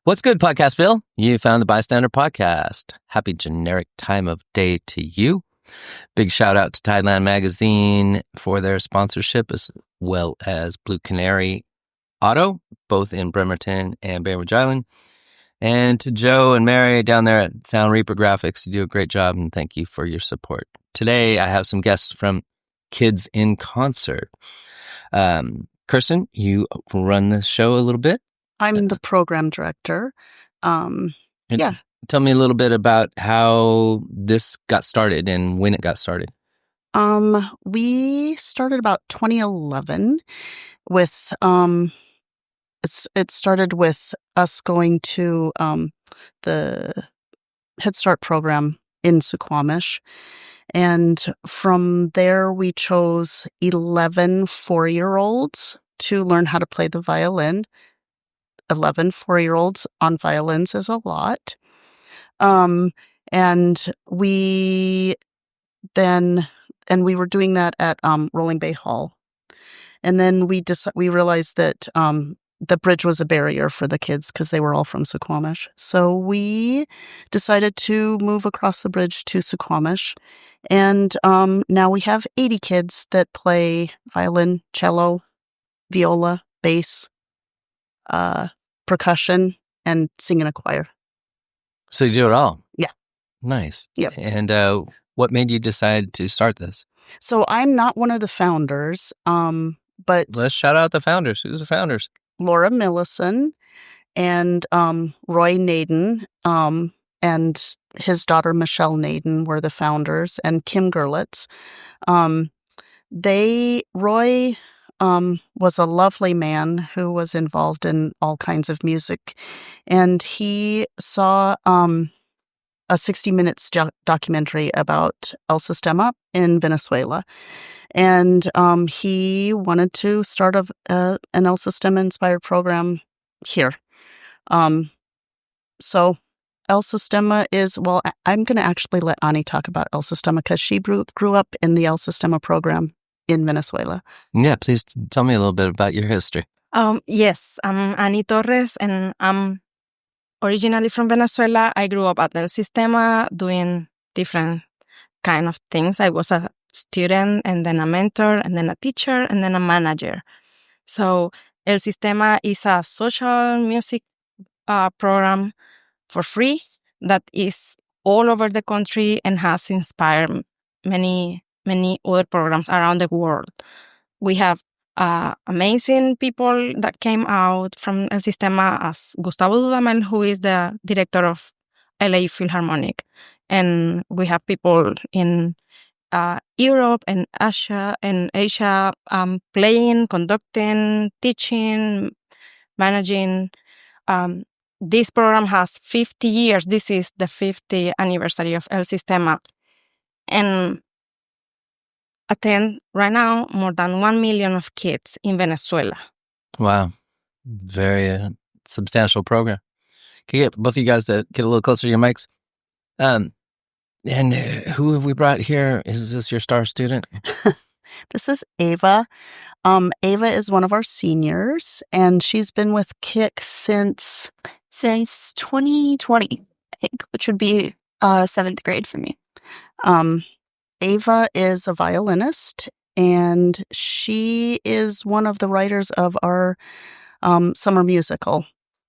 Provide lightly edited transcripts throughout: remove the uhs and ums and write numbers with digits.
What's good, Podcastville? You found the Bystander Podcast. Happy generic time of day to you. Big shout out to Tideland Magazine for their sponsorship, as well as Blue Canary Auto, both in Bremerton and Bainbridge Island. And to Joe and Mary down there at Sound Reprographics, you do a great job, and thank you for your support. Today, I have some guests from Kids in Concert. Kirsten, you run the show a little bit. I'm the program director. Yeah. Tell me a little bit about how this got started and when it got started. We started about 2011 with, it started with us going to the Head Start program in Suquamish. And from there, we chose 11 4-year-olds to learn how to play the violin. 11 4-year-olds on violins is a lot. And we were doing that at Rolling Bay Hall. And then we realized that the bridge was a barrier for the kids because they were all from Suquamish. So we decided to move across the bridge to Suquamish. And now we have 80 kids that play violin, cello, viola, bass, percussion, and sing in a choir. So you do it all? Yeah. Nice. Yep. And what made you decide to start this? So I'm not one of the founders, but... Let's shout out the founders. Who's the founders? Laura Millison and Roy Naden and his daughter Michelle Naden were the founders, and Kim Gerlitz. Roy was a lovely man who was involved in all kinds of music, and he saw a 60 Minutes documentary about El Sistema in Venezuela, and he wanted to start an El Sistema-inspired program here. So El Sistema is, well, I'm going to actually let Ani talk about El Sistema because she grew up in the El Sistema program in Venezuela. Yeah, please tell me a little bit about your history. Yes, I'm Ani Torres, and I'm originally from Venezuela. I grew up at El Sistema doing different kind of things. I was a student, and then a mentor, and then a teacher, and then a manager. So El Sistema is a social music program for free that is all over the country and has inspired many other programs around the world. We have amazing people that came out from El Sistema, as Gustavo Dudamel, who is the director of LA Philharmonic. And we have people in Europe and Asia playing, conducting, teaching, managing. This program has 50 years. This is the 50th anniversary of El Sistema. And attend right now more than 1 million of kids in Venezuela. Wow. Very substantial program. Can you get both of you guys to get a little closer to your mics? And who have we brought here? Is this your star student? This is Ava. Ava is one of our seniors, and she's been with KIC since 2020, I think, which would be 7th grade for me. Ava is a violinist, and she is one of the writers of our summer musical.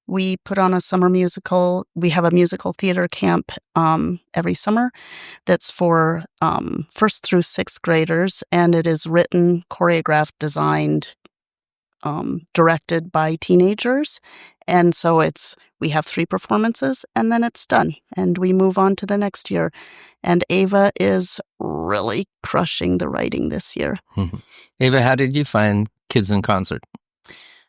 We put on a summer musical. We have a musical theater camp every summer that's for 1st through 6th graders, and it is written, choreographed, designed, directed by teenagers. And so we have 3 performances, and then it's done, and we move on to the next year. And Ava is really crushing the writing this year. Ava, how did you find Kids in Concert?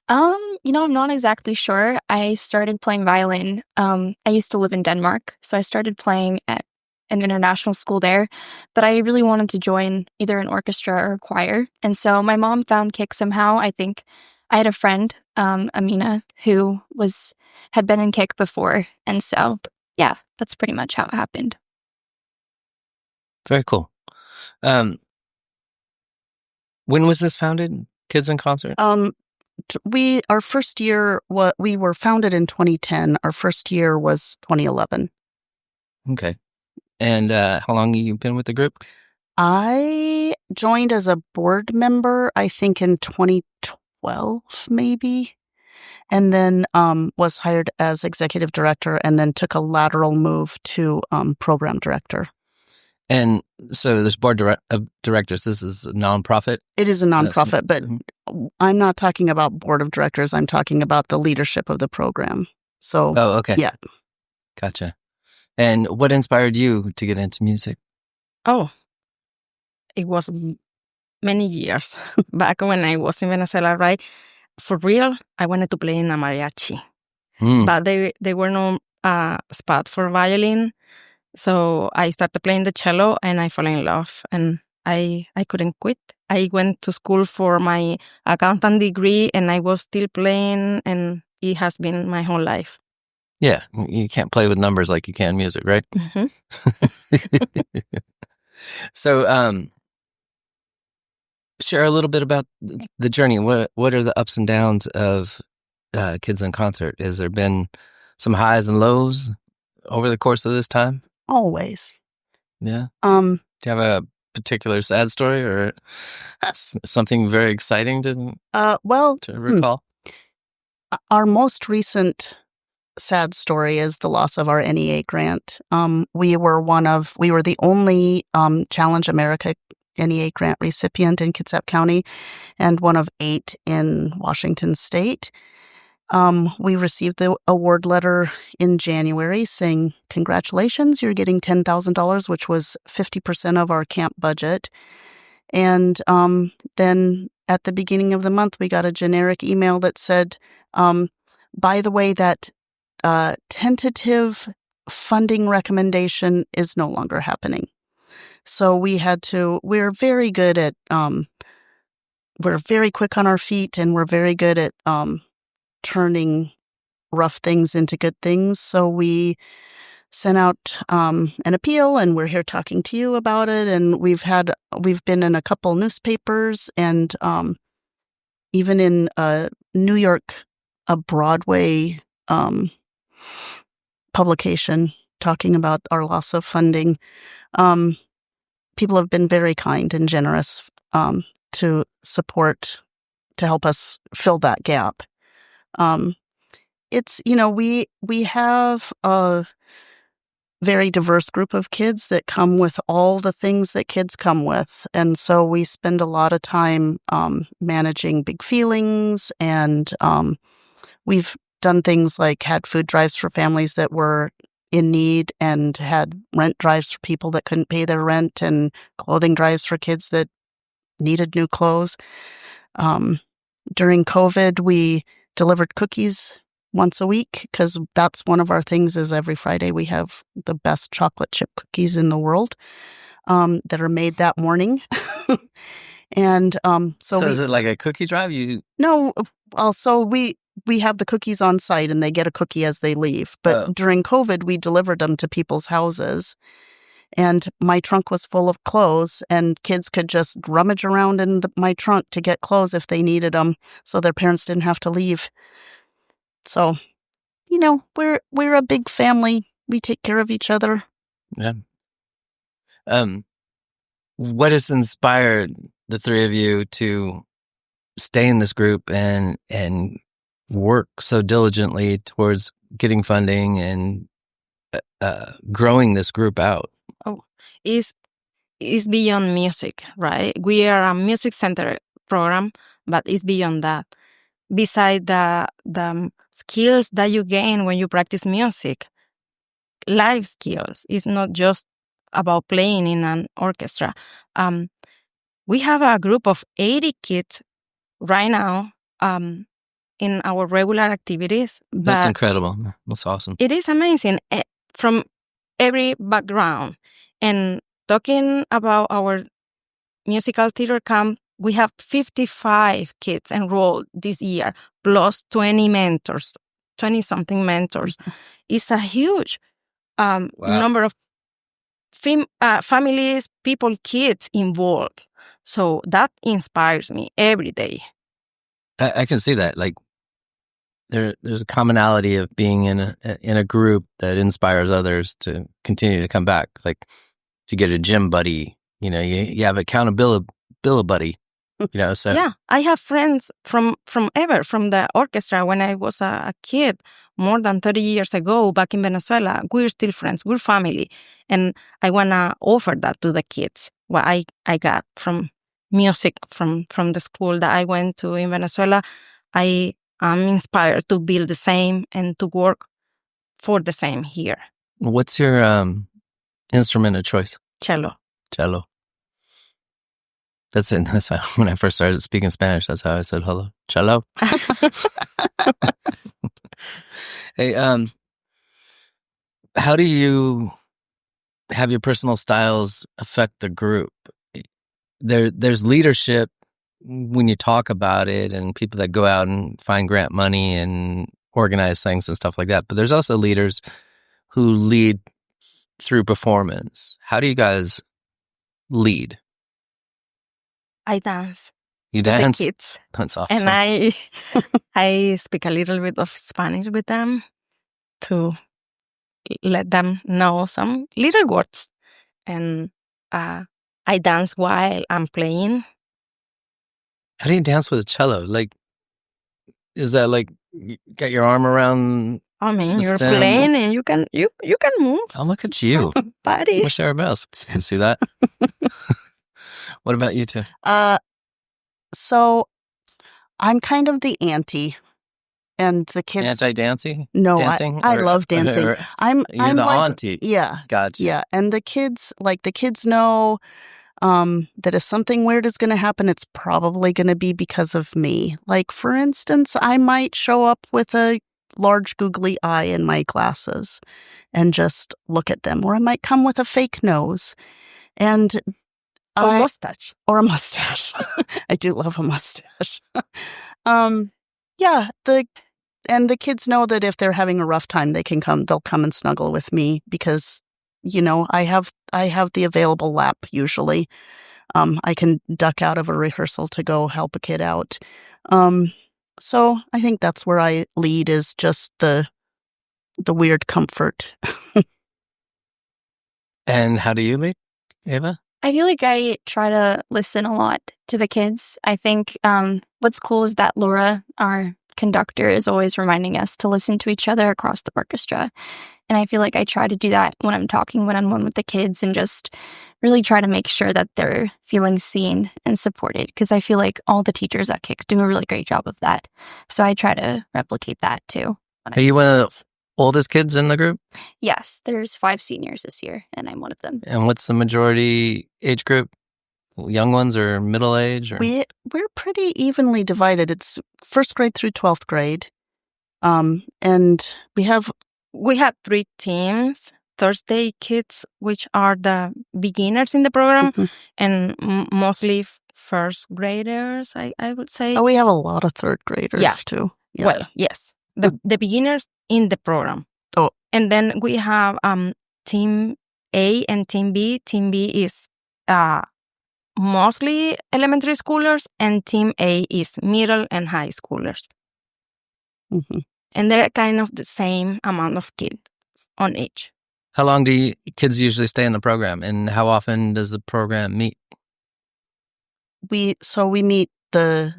I'm not exactly sure. I started playing violin. I used to live in Denmark, so I started playing at an international school there, but I really wanted to join either an orchestra or a choir. And so my mom found KIC somehow. I think I had a friend, Amina, who had been in KIC before. And so, yeah, that's pretty much how it happened. Very cool. When was this founded, Kids in Concert? our first year, we were founded in 2010. Our first year was 2011. Okay. And how long have you been with the group? I joined as a board member, I think in 2012, maybe. And then was hired as executive director and then took a lateral move to program director. And so this board of directors, this is a nonprofit? It is a nonprofit, but I'm not talking about board of directors. I'm talking about the leadership of the program. So, oh, okay. Yeah. Gotcha. And what inspired you to get into music? Oh, it was many years back when I was in Venezuela, right? For real, I wanted to play in a mariachi, but they were no spot for violin. So I started playing the cello and I fell in love and I couldn't quit. I went to school for my accountant degree and I was still playing and it has been my whole life. Yeah, you can't play with numbers like you can music, right? Mm-hmm. So, share a little bit about the journey. What are the ups and downs of Kids in Concert? Has there been some highs and lows over the course of this time? Always. Yeah. Do you have a particular sad story or something very exciting to recall? Our most recent sad story is the loss of our NEA grant. We were the only Challenge America NEA grant recipient in Kitsap County and one of 8 in Washington State. We received the award letter in January saying, congratulations, you're getting $10,000, which was 50% of our camp budget. And then at the beginning of the month, we got a generic email that said, by the way, that tentative funding recommendation is no longer happening. So we're very good at, we're very quick on our feet and we're very good at turning rough things into good things. So we sent out an appeal and we're here talking to you about it. And we've been in a couple newspapers and even in New York, a Broadway publication talking about our loss of funding. People have been very kind and generous to help us fill that gap. It's, we have a very diverse group of kids that come with all the things that kids come with. And so we spend a lot of time managing big feelings and we've done things like had food drives for families that were in need and had rent drives for people that couldn't pay their rent and clothing drives for kids that needed new clothes. During COVID, we delivered cookies once a week because that's one of our things is every Friday we have the best chocolate chip cookies in the world that are made that morning. And so is it like a cookie drive? No, also we have the cookies on site and they get a cookie as they leave. But during COVID, we delivered them to people's houses. And my trunk was full of clothes and kids could just rummage around in my trunk to get clothes if they needed them so their parents didn't have to leave. So, we're a big family. We take care of each other. Yeah. What has inspired the three of you to stay in this group and work so diligently towards getting funding and growing this group out? Oh, it's beyond music, right? We are a music center program, but it's beyond that. Beside the skills that you gain when you practice music, life skills, it's not just about playing in an orchestra. We have a group of 80 kids right now in our regular activities. That's incredible. That's awesome. It is amazing from every background. And talking about our musical theater camp, we have 55 kids enrolled this year, plus 20 mentors, 20-something mentors. It's a huge number of families, people, kids involved. So that inspires me every day. I can see that. Like there's a commonality of being in a group that inspires others to continue to come back. Like if you get a gym buddy, you have accountability buddy. So yeah, I have friends from the orchestra when I was a kid, more than 30 years ago back in Venezuela. We're still friends, we're family. And I want to offer that to the kids, what I got from music from the school that I went to in Venezuela. I am inspired to build the same and to work for the same here. What's your instrument of choice? Cello. That's it. That's how, when I first started speaking Spanish, that's how I said hello. Cello. Hey, how do you have your personal styles affect the group? There's leadership when you talk about it and people that go out and find grant money and organize things and stuff like that. But there's also leaders who lead through performance. How do you guys lead? I dance. You dance? The kids. That's awesome. And I speak a little bit of Spanish with them to let them know some little words. And I dance while I'm playing. How do you dance with a cello? Like, is that like you got your arm around? I mean, the you're stem? playing and you can move. Oh, look at you. Buddy. Wish everybody else could see that. What about you two? So I'm kind of the auntie, and the kids. Anti-dancing? No, dancing? I love dancing. You're I'm the like, auntie. Yeah. Gotcha. Yeah, and the kids know that if something weird is going to happen, it's probably going to be because of me. Like, for instance, I might show up with a large googly eye in my glasses and just look at them, or I might come with a fake nose and Or mustache. Or a mustache. I do love a mustache. Yeah, the kids know that if they're having a rough time, they'll come and snuggle with me because, I have the available lap usually. I can duck out of a rehearsal to go help a kid out. So I think that's where I lead, is just the weird comfort. And how do you lead, Ava? I feel like I try to listen a lot to the kids. I think what's cool is that Laura, our conductor, is always reminding us to listen to each other across the orchestra. And I feel like I try to do that when I'm talking one-on-one with the kids and just really try to make sure that they're feeling seen and supported, because I feel like all the teachers at KIC do a really great job of that. So I try to replicate that too. Are you one of the oldest kids in the group? Yes, there's 5 seniors this year, and I'm one of them. And what's the majority age group? Young ones or middle age? Or? We're pretty evenly divided. It's 1st grade through 12th grade. And we have 3 teams. Thursday kids, which are the beginners in the program, and mostly first graders, I would say. Oh, we have a lot of 3rd graders too. Yeah. Well, yes. The beginners in the program. Oh. And then we have Team A and Team B. Team B is mostly elementary schoolers, and Team A is middle and high schoolers. Mm-hmm. And they're kind of the same amount of kids on each. How long do kids usually stay in the program, and how often does the program meet? We meet the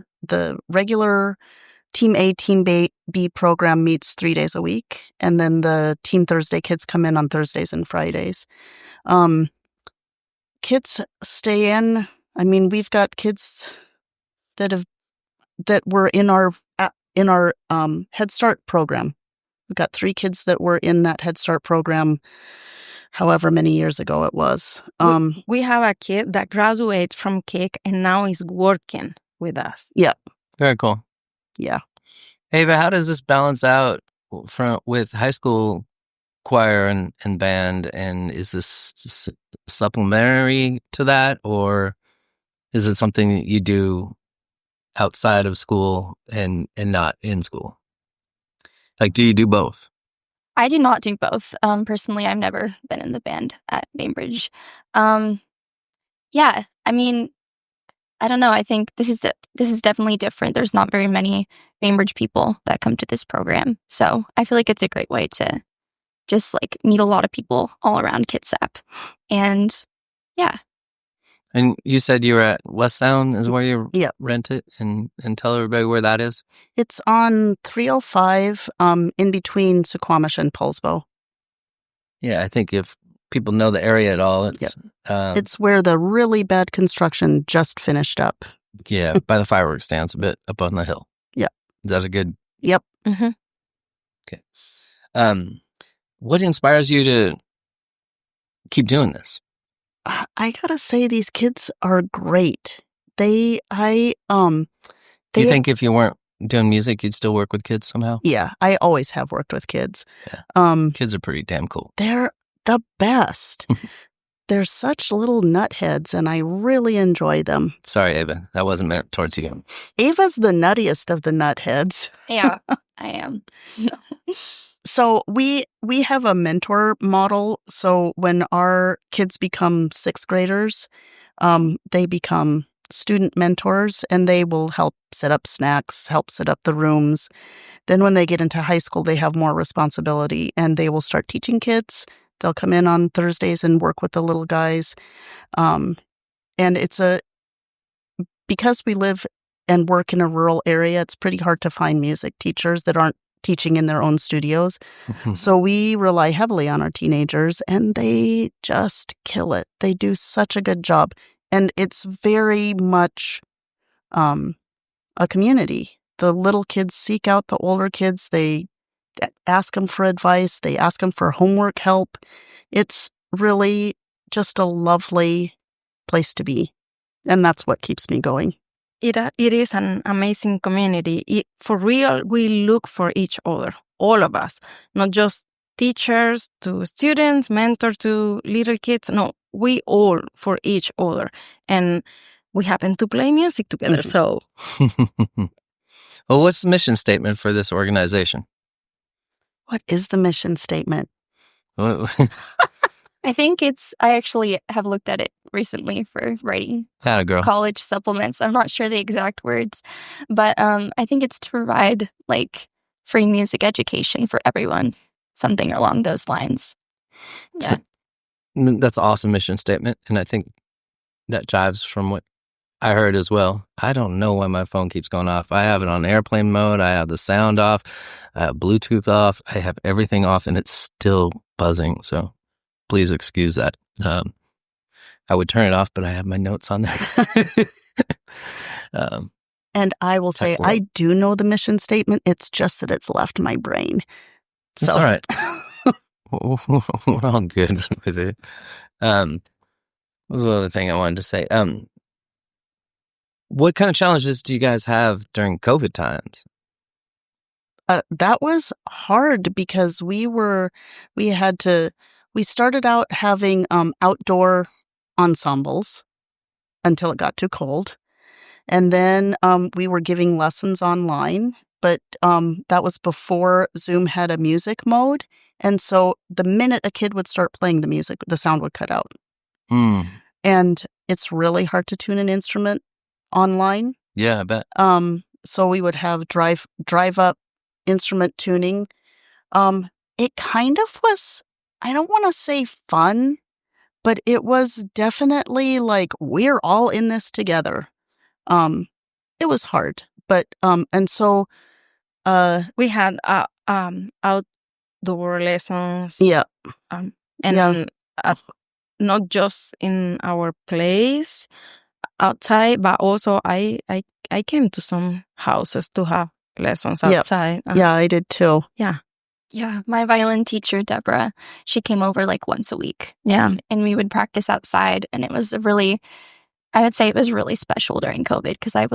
regular Team A, Team B program meets 3 days a week, and then the Team Thursday kids come in on Thursdays and Fridays. Kids stay in. I mean, we've got kids that were in our Head Start program. We've got 3 kids that were in that Head Start program, however many years ago it was. We have a kid that graduated from KIC and now is working with us. Yeah. Very cool. Yeah. Ava, how does this balance out with high school choir and band? And is this supplementary to that, or is it something that you do outside of school and not in school? Like, do you do both? I do not do both. Personally, I've never been in the band at Bainbridge. Yeah, I mean, I don't know. I think this is definitely different. There's not very many Bainbridge people that come to this program. So I feel like it's a great way to just like meet a lot of people all around Kitsap. And yeah. And you said you were at West Sound is where you Yep. rent it, and tell everybody where that is. It's on 305 in between Suquamish and Poulsbo. Yeah, I think if people know the area at all, it's It's where the really bad construction just finished up. yeah, by the fireworks stands a bit up on the hill. Yeah. Is that a good? Yep. Mm-hmm. Okay. What inspires you to keep doing this? I gotta say, these kids are great. Do you think if you weren't doing music, you'd still work with kids somehow? Yeah, I always have worked with kids. Yeah. Kids are pretty damn cool. They're the best. They're such little nutheads, and I really enjoy them. Sorry, Ava. That wasn't meant towards you. Ava's the nuttiest of the nutheads. Yeah, I am. So we have a mentor model. So when our kids become sixth graders, they become student mentors, and they will help set up snacks, help set up the rooms. Then when they get into high school, they have more responsibility, and they will start teaching kids. They'll come in on Thursdays and work with the little guys. And because we live and work in a rural area, it's pretty hard to find music teachers that aren't teaching in their own studios. So we rely heavily on our teenagers, and they just kill it. They do such a good job. And it's very much a community. The little kids seek out the older kids. They ask them for advice. They ask them for homework help. It's really just a lovely place to be. And that's what keeps me going. It is an amazing community. For real, we look for each other, all of us, not just teachers to students, mentors to little kids. No, we all for each other. And we happen to play music together, so. Well, what's the mission statement for this organization? What is the mission statement? I actually have looked at it recently for writing college supplements. I'm not sure the exact words, but I think it's to provide like free music education for everyone, something along those lines. Yeah. So, that's an awesome mission statement, and I think that jives from what I heard as well. I don't know why my phone keeps going off. I have it on airplane mode. I have the sound off. I have Bluetooth off. I have everything off, and it's still buzzing. So please excuse that. I would turn it off, but I have my notes on there. And I will say, I do know the mission statement. It's just that it's left my brain. It's all right. We're all good with it. What was the other thing I wanted to say? What kind of challenges do you guys have during COVID times? That was hard because we started out having outdoor ensembles until it got too cold. And then we were giving lessons online, but that was before Zoom had a music mode. And so the minute a kid would start playing the music, the sound would cut out. And it's really hard to tune an instrument online. Yeah, I bet. So we would have drive up instrument tuning. It kind of was, I don't want to say fun, but it was definitely like, we're all in this together. It was hard, but and so we had outdoor lessons. Yeah. Not just in our place outside, but also I came to some houses to have lessons outside. Yeah, I did too. Yeah. Yeah, my violin teacher, Deborah, she came over like once a week. Yeah. And we would practice outside. And it was I would say it was really special during COVID because I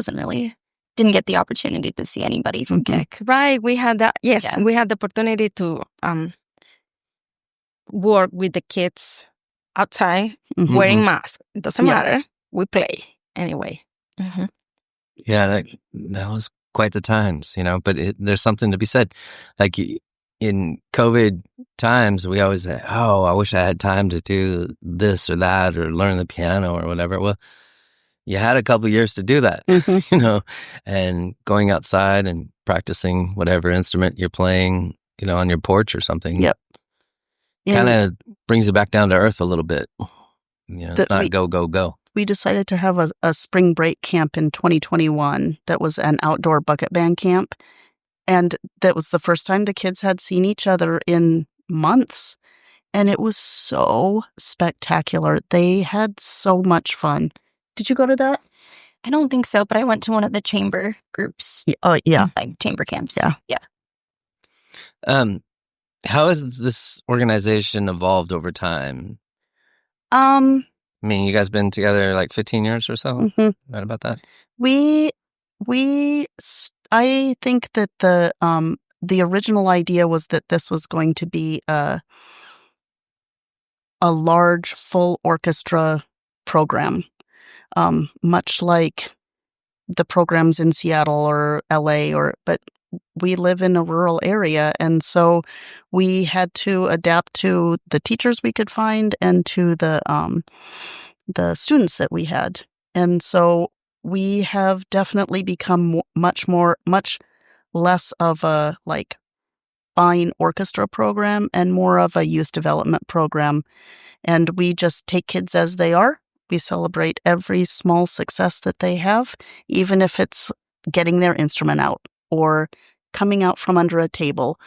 didn't get the opportunity to see anybody from KIC. Right. We had that. Yes. Yeah. We had the opportunity to work with the kids outside wearing masks. It doesn't matter. We play anyway. Yeah, that was quite the times, but there's something to be said. Like in COVID times, we always say, I wish I had time to do this or that or learn the piano or whatever. Well, you had a couple years to do that, Mhm. you know, and going outside and practicing whatever instrument you're playing, you know, on your porch or something. Yep. Kind And of brings you back down to earth a little bit. You know, it's that not go. we decided to have a spring break camp in 2021 that was an outdoor bucket band camp. And that was the first time the kids had seen each other in months. And it was so spectacular. They had so much fun. Did you go to that? I don't think so, but I went to one of the chamber groups, Oh, yeah. like chamber camps. Yeah. Yeah. How has this organization evolved over time? Um, I mean, you guys been together like 15 years or so? mhm. Right about that? I think that the original idea was that this was going to be a large full orchestra program, much like the programs in Seattle or LA, but we live in a rural area, and so we had to adapt to the teachers we could find and to the students that we had. And so we have definitely become much less of a like fine orchestra program and more of a youth development program. And we just take kids as they are. We celebrate every small success that they have, even if it's getting their instrument out or coming out from under a table.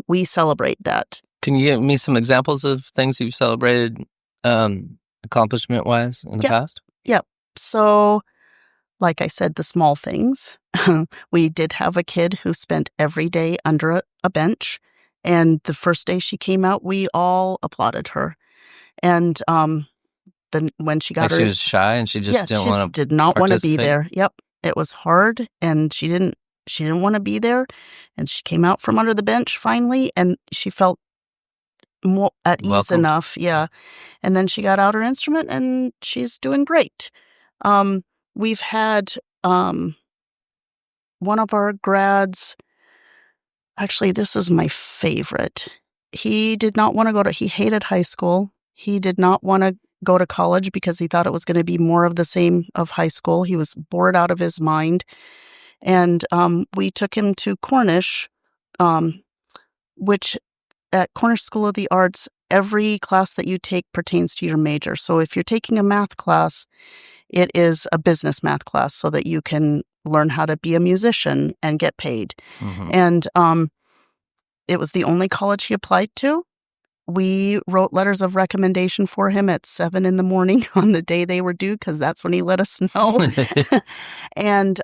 We celebrate that. Can you give me some examples of things you've celebrated accomplishment-wise in the past? Yep. So, like I said, the small things. We did have a kid who spent every day under a bench. And the first day she came out, we all applauded her. And then when she got Like she was shy and she just did not want to be there. Yep. It was hard and she didn't want to be there. And she came out from under the bench finally and she felt more at ease Welcome. enough. Yeah. And then she got out her instrument and she's doing great. We've had one of our grads, actually, this is my favorite. He did not want to he hated high school. He did not want to go to college because he thought it was going to be more of the same of high school. He was bored out of his mind. And we took him to Cornish, which at Cornish School of the Arts, every class that you take pertains to your major. So if you're taking a math class, it is a business math class so that you can learn how to be a musician and get paid. Mm-hmm. And it was the only college he applied to. We wrote letters of recommendation for him at 7 a.m. on the day they were due because that's when he let us know. And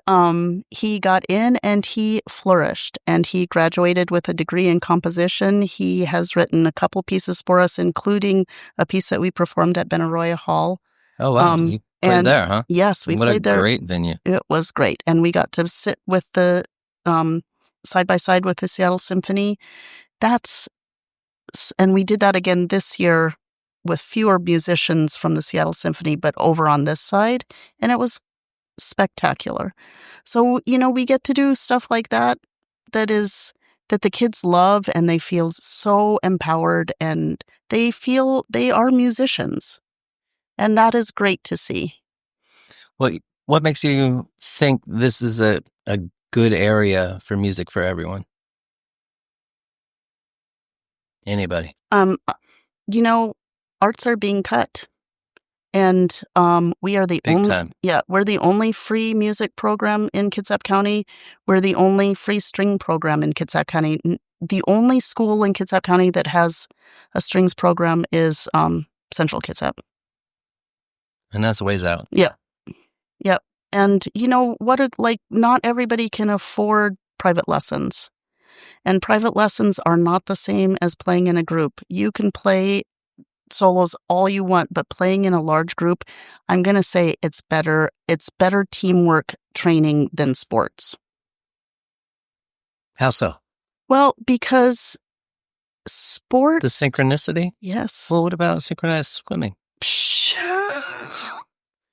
he got in and he flourished and he graduated with a degree in composition. He has written a couple pieces for us, including a piece that we performed at Benaroya Hall. Oh, wow. You played there, huh? Yes, we played there. What a great venue. It was great. And we got to sit with the side by side with the Seattle Symphony. And we did that again this year with fewer musicians from the Seattle Symphony, but over on this side. And it was spectacular. So, we get to do stuff like that that the kids love and they feel so empowered and they feel they are musicians. And that is great to see. What makes you think this is a good area for music for everyone? Anybody? Arts are being cut. And we are the Big time. Yeah, we're the only free music program in Kitsap County. We're the only free string program in Kitsap County. The only school in Kitsap County that has a strings program is Central Kitsap. And that's a ways out. Yep. And not everybody can afford private lessons. And private lessons are not the same as playing in a group. You can play solos all you want, but playing in a large group, I'm going to say it's better teamwork training than sports. How so? Well, because sports... The synchronicity? Yes. Well, what about synchronized swimming?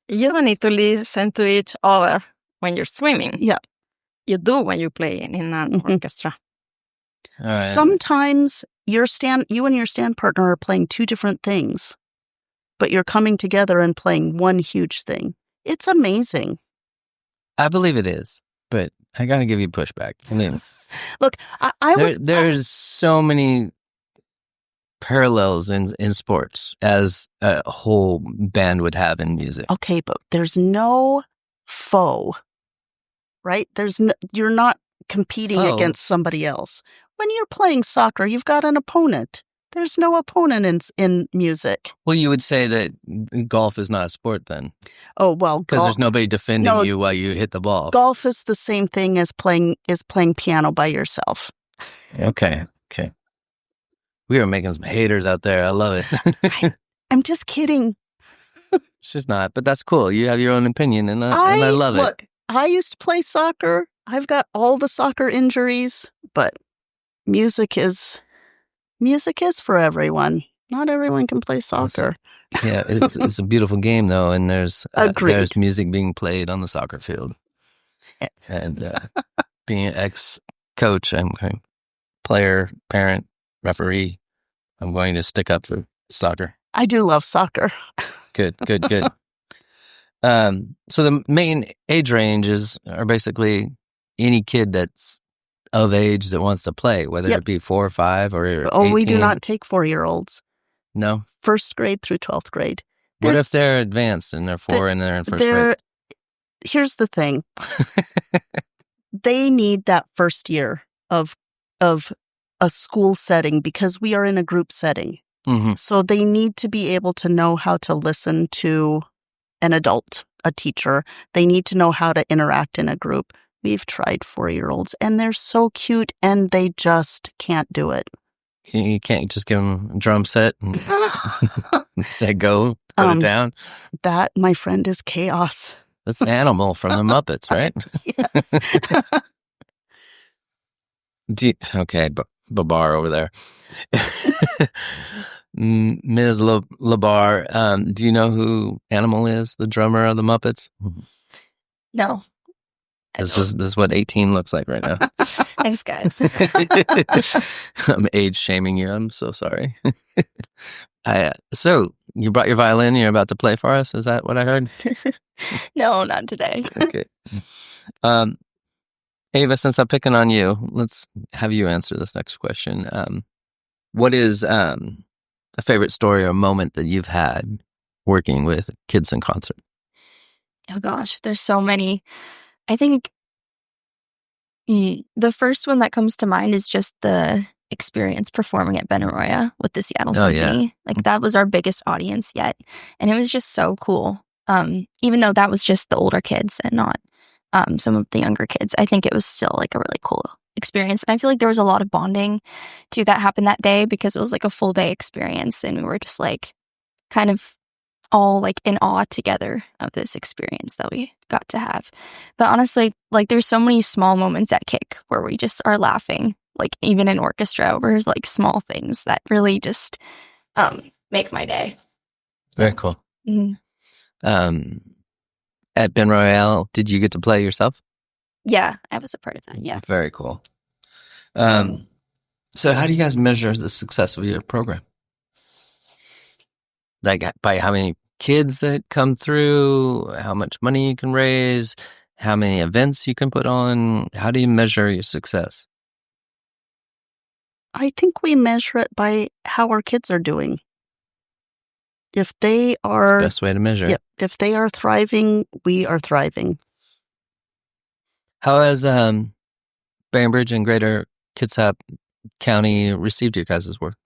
You don't need to listen to each other when you're swimming. Yeah. You do when you play in an orchestra. All right. Sometimes you and your stand partner are playing two different things, but you're coming together and playing one huge thing. It's amazing. I believe it is, but I got to give you pushback. I mean, look, there's so many parallels in sports as a whole band would have in music. Okay, but there's no foe, right? You're not competing against somebody else. When you're playing soccer, you've got an opponent. There's no opponent in music. Well, you would say that golf is not a sport then. Oh, well, because there's nobody defending you while you hit the ball. Golf is the same thing as playing piano by yourself. Okay. We are making some haters out there. I love it. I'm just kidding. It's just not, but that's cool. You have your own opinion, and I love it. Look, I used to play soccer. I've got all the soccer injuries, but music is for everyone. Not everyone can play soccer. Yeah, it's a beautiful game though, and there's music being played on the soccer field. And being an ex-coach, I'm player, parent, referee. I'm going to stick up for soccer. I do love soccer. Good. So the main age ranges are basically any kid that's of age that wants to play, whether it be 4 or 5 or 18. We do not take 4-year-olds. No? 1st grade through 12th grade. What if they're advanced and they're 4 and they're in 1st grade? Here's the thing. They need that first year of a school setting because we are in a group setting. Mm-hmm. So they need to be able to know how to listen to an adult, a teacher. They need to know how to interact in a group. We've tried 4-year-olds, and they're so cute, and they just can't do it. You can't just give them a drum set and say go, put it down? That, my friend, is chaos. That's an animal from the Muppets, right? Yes. Okay, Babar over there. Ms. Labar, do you know who Animal is, the drummer of the Muppets? No. This is what 18 looks like right now. Thanks, guys. I'm age shaming you. I'm so sorry. So you brought your violin. You're about to play for us. Is that what I heard? No, not today. Okay. Ava, since I'm picking on you, let's have you answer this next question. What is a favorite story or moment that you've had working with kids in concert? Oh gosh, there's so many. I think the first one that comes to mind is just the experience performing at Benaroya with the Seattle Symphony. Yeah. Like that was our biggest audience yet. And it was just so cool. Even though that was just the older kids and not some of the younger kids, I think it was still like a really cool experience. And I feel like there was a lot of bonding too that happened that day because it was like a full day experience. And we were just like kind of all like in awe together of this experience that we got to have. But honestly, like there's so many small moments at Kick where we just are laughing, like even in orchestra over like small things that really just make my day. Very cool. Mm-hmm. At Ben Royale, did you get to play yourself? Yeah, I was a part of that. Yeah. Very cool. So how do you guys measure the success of your program? Like by how many kids that come through, how much money you can raise, how many events you can put on? How do you measure your success? I think we measure it by how our kids are doing. If they are... That's the best way to measure it. Yep. If they are thriving, we are thriving. How has Bainbridge and Greater Kitsap County received your guys' work?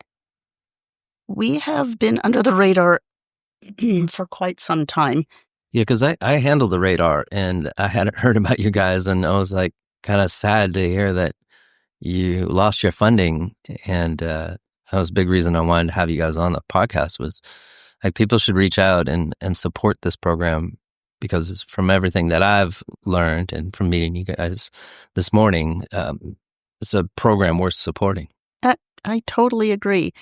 We have been under the radar for quite some time. Yeah, because I handled the radar, and I hadn't heard about you guys, and I was like kind of sad to hear that you lost your funding, and that was a big reason I wanted to have you guys on the podcast was like people should reach out and support this program because it's from everything that I've learned and from meeting you guys this morning, it's a program worth supporting. I totally agree.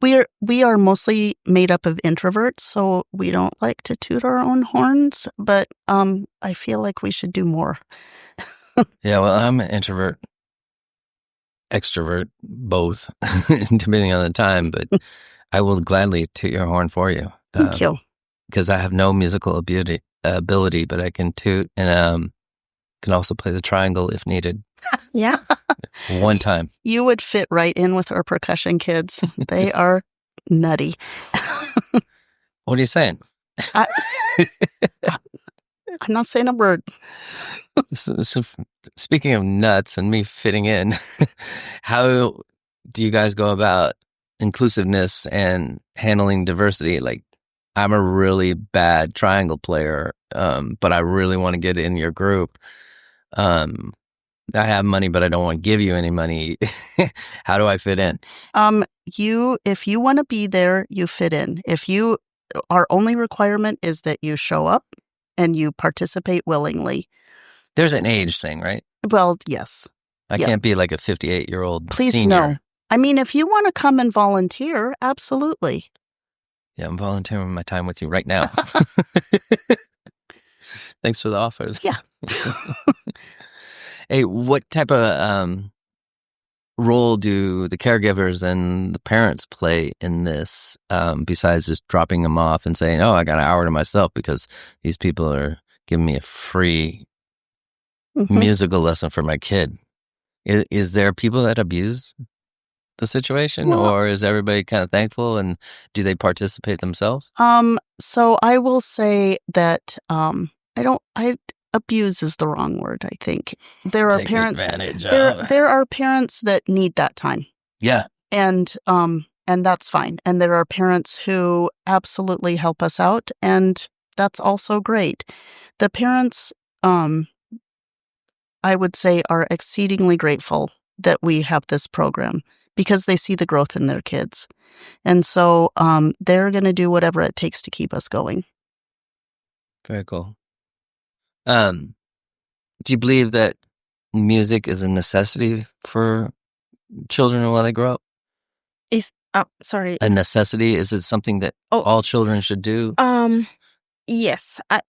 We are mostly made up of introverts, so we don't like to toot our own horns, but I feel like we should do more. Yeah, well, I'm an introvert, extrovert, both, depending on the time, but I will gladly toot your horn for you. Thank you. Because I have no musical ability, but I can toot and can also play the triangle if needed. Yeah. One time. You would fit right in with our percussion kids. They are nutty. What are you saying? I'm not saying a word. So speaking of nuts and me fitting in, how do you guys go about inclusiveness and handling diversity? Like, I'm a really bad triangle player, but I really want to get in your group. I have money, but I don't want to give you any money. How do I fit in? If you want to be there, you fit in. Our only requirement is that you show up and you participate willingly. There's an age thing, right? Well, yes. I can't be like a 58-year-old Please, senior. no. I mean, if you want to come and volunteer, absolutely. Yeah, I'm volunteering my time with you right now. Thanks for the offers. Yeah. Hey, what type of role do the caregivers and the parents play in this, besides just dropping them off and saying, oh, I got an hour to myself because these people are giving me a free musical lesson for my kid? Is there people that abuse the situation, or is everybody kind of thankful, and do they participate themselves? So I will say that abuse is the wrong word, I think. There are parents there are parents that need that time. Yeah. And that's fine. And there are parents who absolutely help us out, and that's also great. The parents I would say are exceedingly grateful that we have this program because they see the growth in their kids. And so they're going to do whatever it takes to keep us going. Very cool. Do you believe that music is a necessity for children while they grow up? A necessity? Is it something that all children should do? Yes. I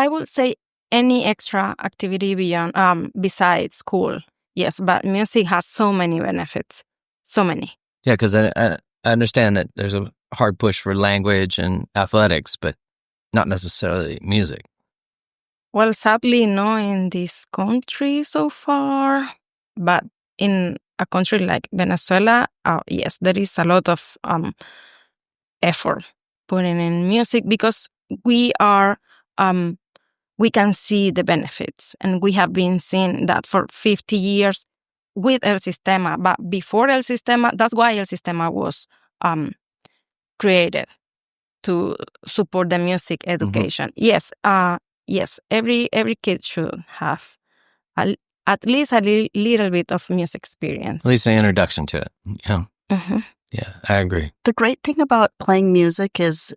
would say any extra activity beyond besides school. Yes, but music has so many benefits. So many. Yeah, because I understand that there's a hard push for language and athletics, but not necessarily music. Well, sadly, no in this country so far, but in a country like Venezuela, yes, there is a lot of effort putting in music because we can see the benefits, and we have been seeing that for 50 years with El Sistema. But before El Sistema, that's why El Sistema was created, to support the music education. Mm-hmm. Yes, every kid should have at least a little bit of music experience. At least an introduction to it. Yeah. Mm-hmm. Yeah, I agree. The great thing about playing music is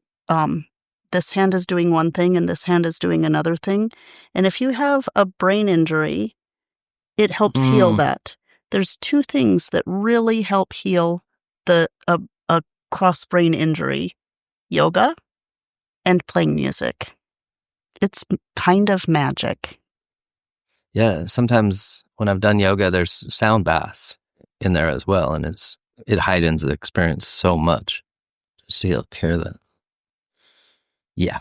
this hand is doing one thing and this hand is doing another thing. And if you have a brain injury, it helps heal that. There's two things that really help heal a cross-brain injury: yoga and playing music. It's kind of magic. Yeah, sometimes when I've done yoga, there's sound baths in there as well, and it heightens the experience so much. To hear that. Yeah.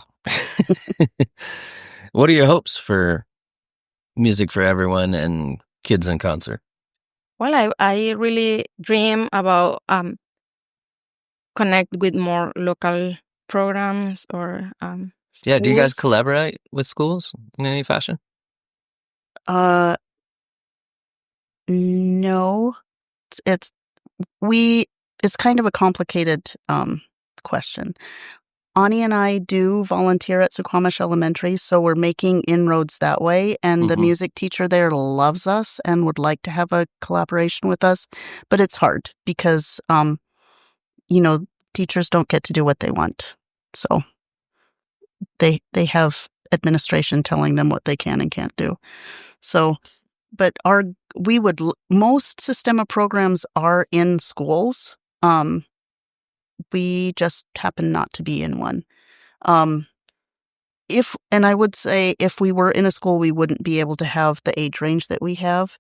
What are your hopes for Music for Everyone and Kids in Concert? Well, I really dream about connect with more local programs or schools. Yeah, do you guys collaborate with schools in any fashion? No. It's kind of a complicated question. Ani and I do volunteer at Suquamish Elementary, so we're making inroads that way. And the music teacher there loves us and would like to have a collaboration with us. But it's hard because, teachers don't get to do what they want. So they have administration telling them what they can and can't do. So, but most Sistema programs are in schools. We just happen not to be in one. I would say if we were in a school, we wouldn't be able to have the age range that we have.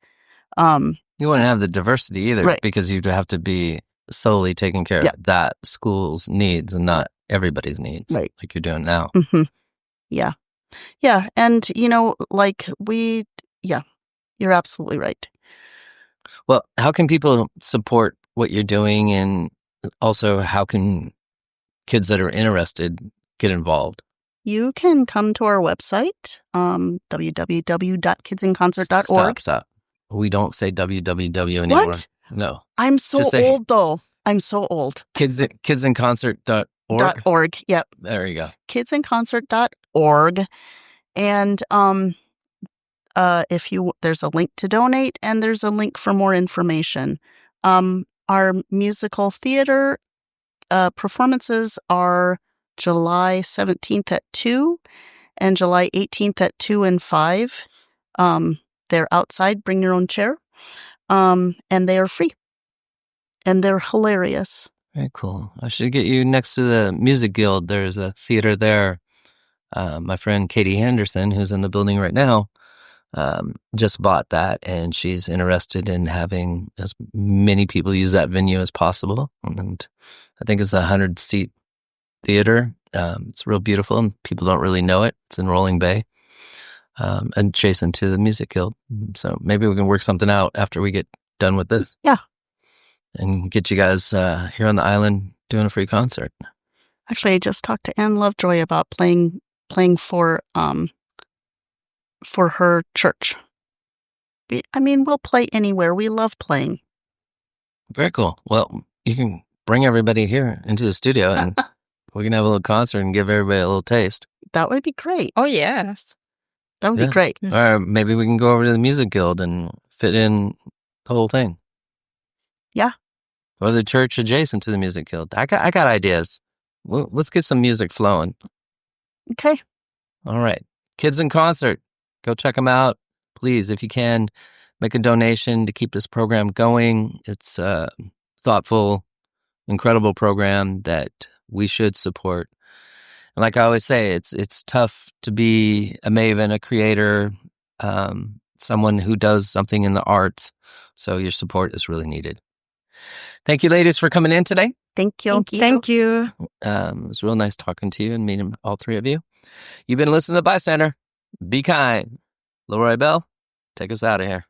You wouldn't have the diversity either, right? Because you'd have to be solely taking care of that school's needs and not everybody's needs, right? Like you're doing now. Mm-hmm. Yeah. Yeah. And, you're absolutely right. Well, how can people support what you're doing? And also, how can kids that are interested get involved? You can come to our website, www.kidsinconcert.org. Stop. We don't say www anymore. What? No. I'm so old, though. I'm so old. Kidsinconcert.org? .org. Yep. There you go. Kidsinconcert.org. And there's a link to donate, and there's a link for more information. Our musical theater performances are July 17th at 2 and July 18th at 2 and 5. They're outside. Bring your own chair. And they are free. And they're hilarious. Very cool. I should get you next to the Music Guild. There's a theater there. My friend Katie Henderson, who's in the building right now, just bought that, and she's interested in having as many people use that venue as possible. And I think it's a 100-seat theater. It's real beautiful, and people don't really know it. It's in Rolling Bay, adjacent to the Music Guild. So maybe we can work something out after we get done with this. Yeah. And get you guys here on the island doing a free concert. Actually, I just talked to Ann Lovejoy about playing for her church. We'll play anywhere. We love playing. Very cool. Well, you can bring everybody here into the studio, and we can have a little concert and give everybody a little taste. That would be great. Oh, yes. That would be great. Or maybe we can go over to the Music Guild and fit in the whole thing. Yeah. Or the church adjacent to the Music Guild. I got ideas. Let's get some music flowing. Okay. All right. Kids in Concert. Go check them out. Please, if you can, make a donation to keep this program going. It's a thoughtful, incredible program that we should support. And like I always say, it's tough to be a maven, a creator, someone who does something in the arts. So your support is really needed. Thank you, ladies, for coming in today. Thank you. Thank you. It was real nice talking to you and meeting all three of you. You've been listening to Bystander. Be kind. LeRoy Bell, take us out of here.